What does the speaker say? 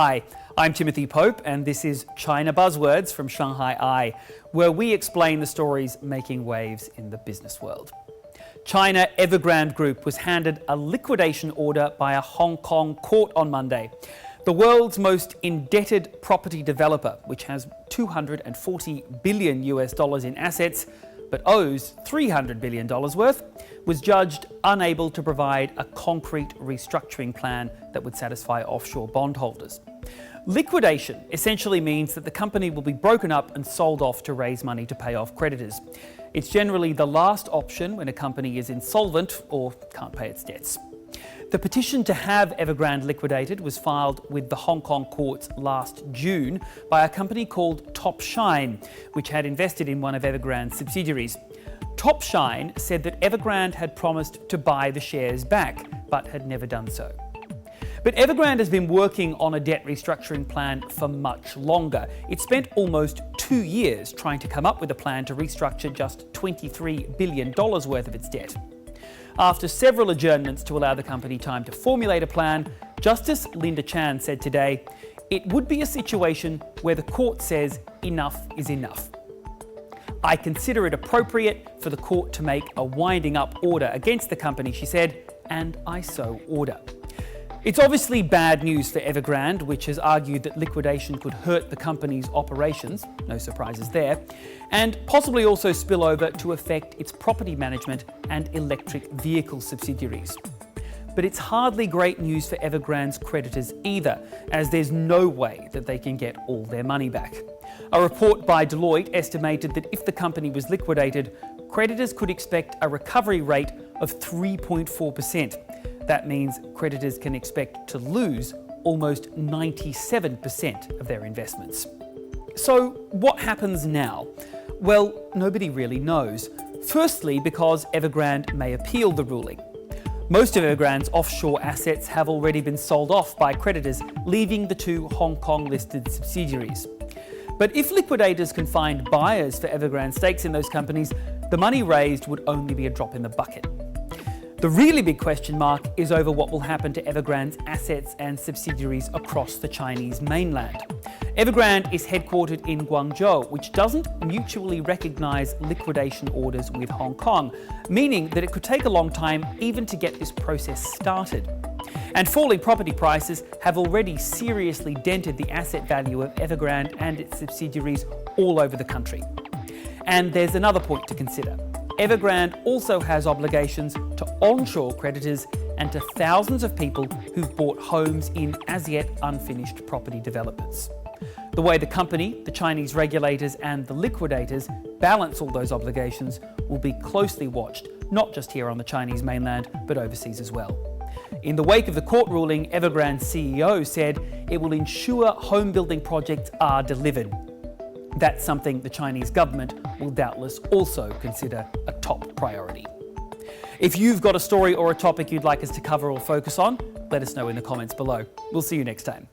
Hi, I'm Timothy Pope, and this is China Buzzwords from Shanghai Eye, where we explain the stories making waves in the business world. China Evergrande Group was handed a liquidation order by a Hong Kong court on Monday. The world's most indebted property developer, which has $240 billion in assets, but owes $300 billion worth, was judged unable to provide a concrete restructuring plan that would satisfy offshore bondholders. Liquidation essentially means that the company will be broken up and sold off to raise money to pay off creditors. It's generally the last option when a company is insolvent or can't pay its debts. The petition to have Evergrande liquidated was filed with the Hong Kong courts last June by a company called Topshine, which had invested in one of Evergrande's subsidiaries. Topshine said that Evergrande had promised to buy the shares back, but had never done so. But Evergrande has been working on a debt restructuring plan for much longer. It spent almost 2 years trying to come up with a plan to restructure just $23 billion worth of its debt. After several adjournments to allow the company time to formulate a plan, Justice Linda Chan said today, it would be a situation where the court says enough is enough. I consider it appropriate for the court to make a winding up order against the company, she said, and I so order. It's obviously bad news for Evergrande, which has argued that liquidation could hurt the company's operations, no surprises there, and possibly also spill over to affect its property management and electric vehicle subsidiaries. But it's hardly great news for Evergrande's creditors either, as there's no way that they can get all their money back. A report by Deloitte estimated that if the company was liquidated, creditors could expect a recovery rate of 3.4%. That means creditors can expect to lose almost 97% of their investments. So what happens now? Well, nobody really knows. Firstly, because Evergrande may appeal the ruling. Most of Evergrande's offshore assets have already been sold off by creditors, leaving the two Hong Kong-listed subsidiaries. But if liquidators can find buyers for Evergrande stakes in those companies, the money raised would only be a drop in the bucket. The really big question mark is over what will happen to Evergrande's assets and subsidiaries across the Chinese mainland. Evergrande is headquartered in Guangzhou, which doesn't mutually recognise liquidation orders with Hong Kong, meaning that it could take a long time even to get this process started. And falling property prices have already seriously dented the asset value of Evergrande and its subsidiaries all over the country. And there's another point to consider. Evergrande also has obligations to onshore creditors and to thousands of people who've bought homes in as yet unfinished property developments. The way the company, the Chinese regulators and the liquidators balance all those obligations will be closely watched, not just here on the Chinese mainland, but overseas as well. In the wake of the court ruling, Evergrande's CEO said it will ensure home building projects are delivered. That's something the Chinese government will doubtless also consider a top priority. If you've got a story or a topic you'd like us to cover or focus on, let us know in the comments below. We'll see you next time.